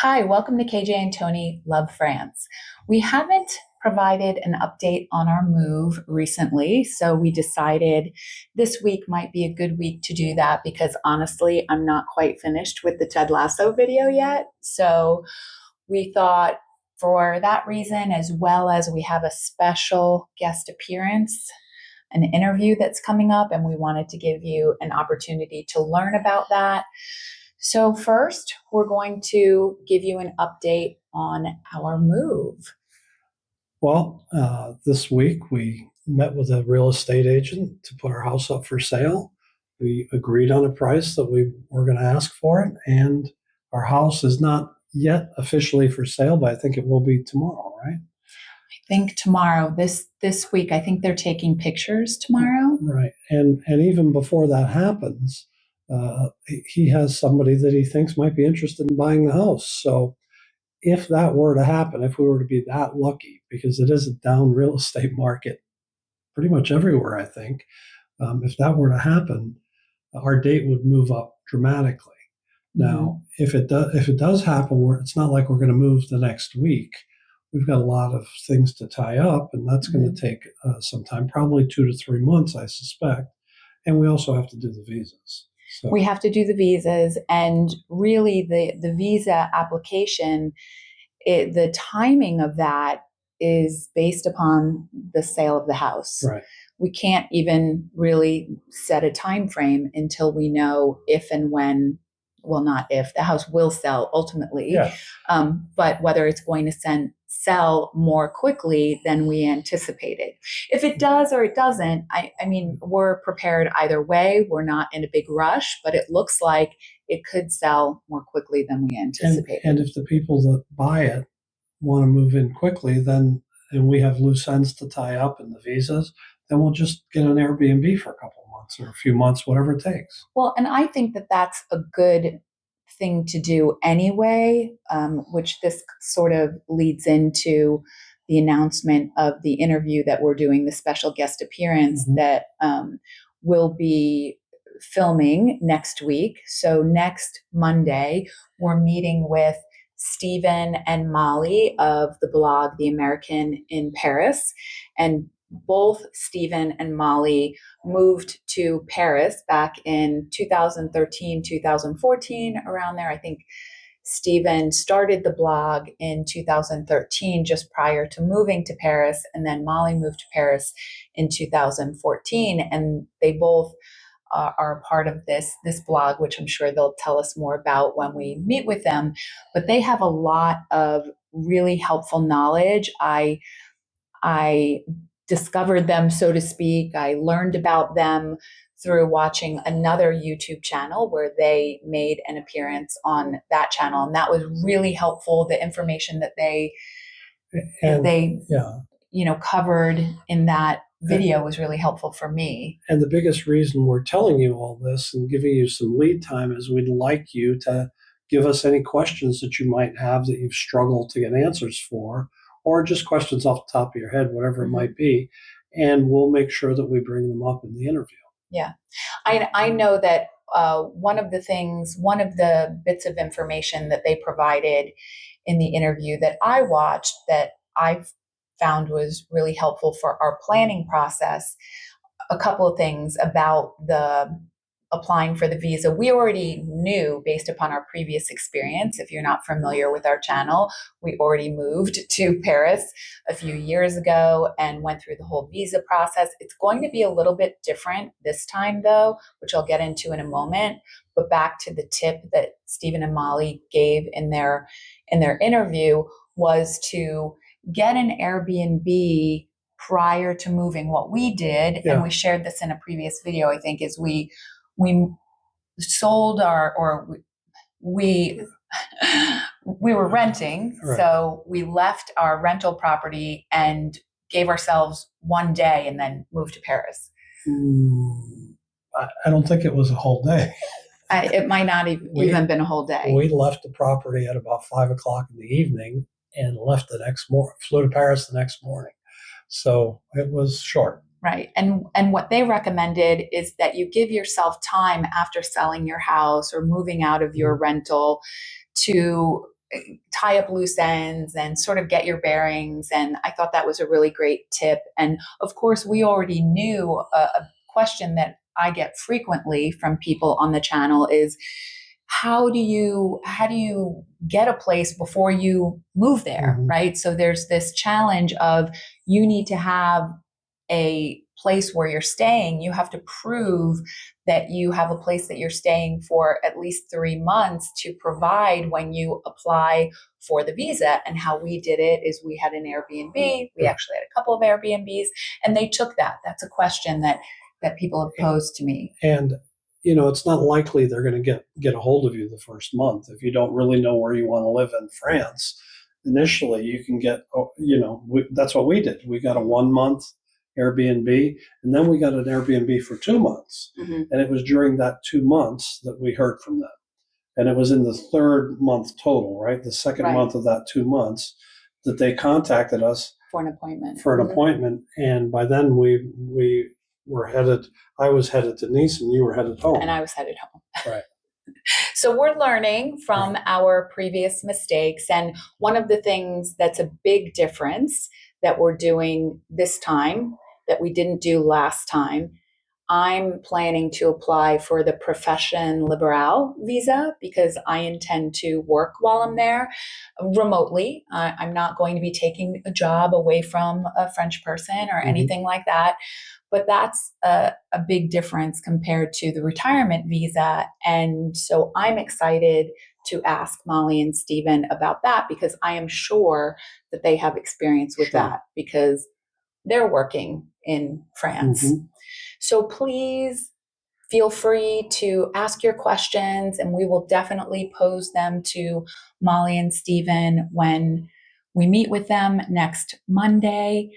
Hi, welcome to KJ and Tony Love France. We haven't provided an update on our move recently, so we decided this week might be a good week to do that because honestly, I'm not quite finished with the Ted Lasso video yet. So we thought for that reason, as well as we have a special guest appearance, an interview that's coming up, and we wanted to give you an opportunity to learn about that. So, first, we're going to give you an update on our move. Well, this week we met with a real estate agent to put our house up for sale. We agreed on a price that we were going to ask for it, and our house is not yet officially for sale, but I think it will be tomorrow, right? I think tomorrow, this week, I think they're taking pictures tomorrow. Right, and even before that happens, he has somebody that he thinks might be interested in buying the house. So if that were to happen, if we were to be that lucky, because it is a down real estate market pretty much everywhere, I think, if that were to happen, our date would move up dramatically. Now, if it does happen, where it's not like we're going to move the next week, we've got a lot of things to tie up, and that's going to take some time, probably 2 to 3 months, I suspect. And we also have to do the visas. So we have to do the visas, and really the visa application, the timing of that is based upon the sale of the house. Right. We can't even really set a time frame until we know if and when, well, not if, the house will sell ultimately, Yeah. But whether it's going to sell more quickly than we anticipated. If it does or it doesn't, I mean, we're prepared either way. We're not in a big rush, but it looks like it could sell more quickly than we anticipated. And if the people that buy it want to move in quickly, then, and we have loose ends to tie up in the visas, then we'll just get an Airbnb for a couple of months or a few months, whatever it takes. Well, and I think that that's a good thing to do anyway, which this sort of leads into the announcement of the interview that we're doing, the special guest appearance that will be filming next week. So next Monday, we're meeting with Stephen and Molli of the blog The American in Paris. And both Stephen and Molli moved to Paris back in 2013, 2014, around there. I think Stephen started the blog in 2013, just prior to moving to Paris, and then Molli moved to Paris in 2014, and they both are a part of this blog, which I'm sure they'll tell us more about when we meet with them. But they have a lot of really helpful knowledge. I discovered them, so to speak. I learned about them through watching another YouTube channel where they made an appearance on that channel. And that was really helpful. The information that they covered in that video was really helpful for me. And the biggest reason we're telling you all this and giving you some lead time is we'd like you to give us any questions that you might have that you've struggled to get answers for, or just questions off the top of your head, whatever it might be. And we'll make sure that we bring them up in the interview. Yeah. I know that one of the bits of information that they provided in the interview that I watched that I found was really helpful for our planning process, a couple of things about the applying for the visa. We already knew based upon our previous experience. If you're not familiar with our channel, we already moved to Paris a few years ago and went through the whole visa process. It's going to be a little bit different this time though, which I'll get into in a moment. But back to the tip that Stephen and Molli gave in their interview was to get an Airbnb prior to moving. What we did, and we shared this in a previous video, I think, is we sold we were renting. Right. So we left our rental property and gave ourselves one day and then moved to Paris. I don't think it was a whole day. It might not even been a whole day. We left the property at about 5:00 in the evening and left the next morning, flew to Paris the next morning. So it was short. Right. And what they recommended is that you give yourself time after selling your house or moving out of your rental to tie up loose ends and sort of get your bearings. And I thought that was a really great tip. And of course, we already knew a question that I get frequently from people on the channel is how do you get a place before you move there, Mhm. right? So there's this challenge of you need to have a place where you're staying. You have to prove that you have a place that you're staying for at least 3 months to provide when you apply for the visa. And how we did it is we had an Airbnb. We Yeah. actually had a couple of Airbnbs, and they took that. That's a question that people have posed to me. And it's not likely they're going to get a hold of you the first month if you don't really know where you want to live in France. Initially, you can get, that's what we did. We got a 1 month Airbnb, and then we got an Airbnb for 2 months. Mm-hmm. And it was during that 2 months that we heard from them. And it was in the third month total, right? The second Right. month of that 2 months that they contacted us For an appointment. for an appointment. And by then we were headed, I was headed to Nice and you were headed home. And I was headed home. Right. So we're learning from our previous mistakes. And one of the things that's a big difference that we're doing this time that we didn't do last time, I'm planning to apply for the Profession Liberale visa because I intend to work while I'm there remotely. I'm not going to be taking a job away from a French person or anything like that. But that's a big difference compared to the retirement visa. And so I'm excited to ask Molly and Stephen about that because I am sure that they have experience with that because they're working in France. Mm-hmm. So please feel free to ask your questions, and we will definitely pose them to Molly and Stephen when we meet with them next Monday.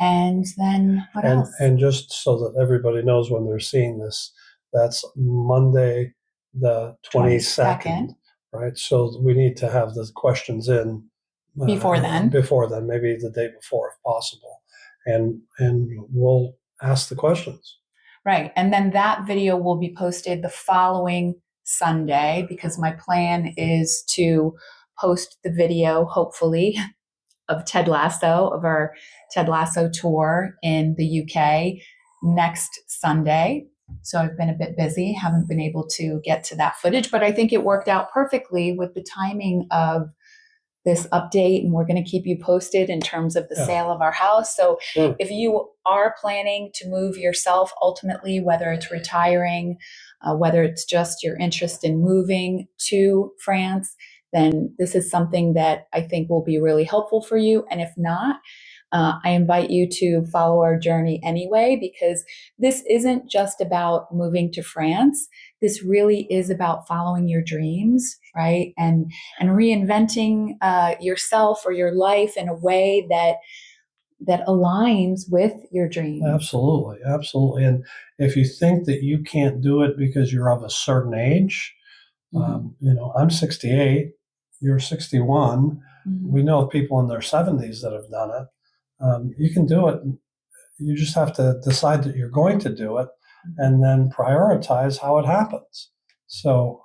And then what else? And just so that everybody knows when they're seeing this, that's Monday, the 22nd, right? So we need to have the questions in Before then. Maybe the day before if possible. And we'll ask the questions. Right. And then that video will be posted the following Sunday because my plan is to post the video, hopefully, of Ted Lasso, of our Ted Lasso tour in the UK next Sunday. So I've been a bit busy, haven't been able to get to that footage, but I think it worked out perfectly with the timing of this update, and we're going to keep you posted in terms of the sale of our house. So if you are planning to move yourself ultimately, whether it's retiring, whether it's just your interest in moving to France, then this is something that I think will be really helpful for you. And if not, I invite you to follow our journey anyway, because this isn't just about moving to France. This really is about following your dreams, right? And reinventing yourself or your life in a way that aligns with your dreams. Absolutely, absolutely. And if you think that you can't do it because you're of a certain age, I'm 68, you're 61. We know of people in their 70s that have done it. You can do it. You just have to decide that you're going to do it and then prioritize how it happens. So,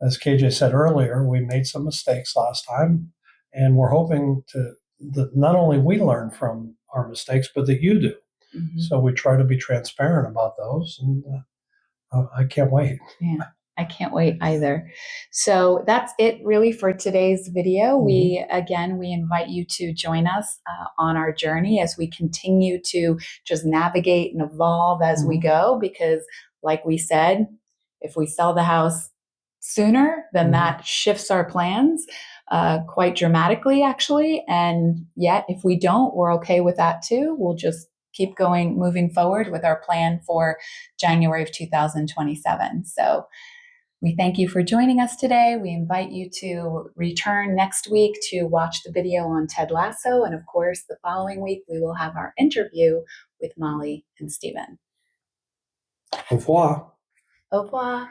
as KJ said earlier, we made some mistakes last time, and we're hoping that not only we learn from our mistakes, but that you do. So we try to be transparent about those, and I can't wait. Yeah. I can't wait either. So that's it really for today's video. We invite you to join us on our journey as we continue to just navigate and evolve as we go, because like we said, if we sell the house sooner, then that shifts our plans quite dramatically, actually. And yet, if we don't, we're okay with that too. We'll just keep going, moving forward with our plan for January of 2027. So we thank you for joining us today. We invite you to return next week to watch the video on Ted Lasso. And of course, the following week, we will have our interview with Molly and Stephen. Au revoir. Au revoir.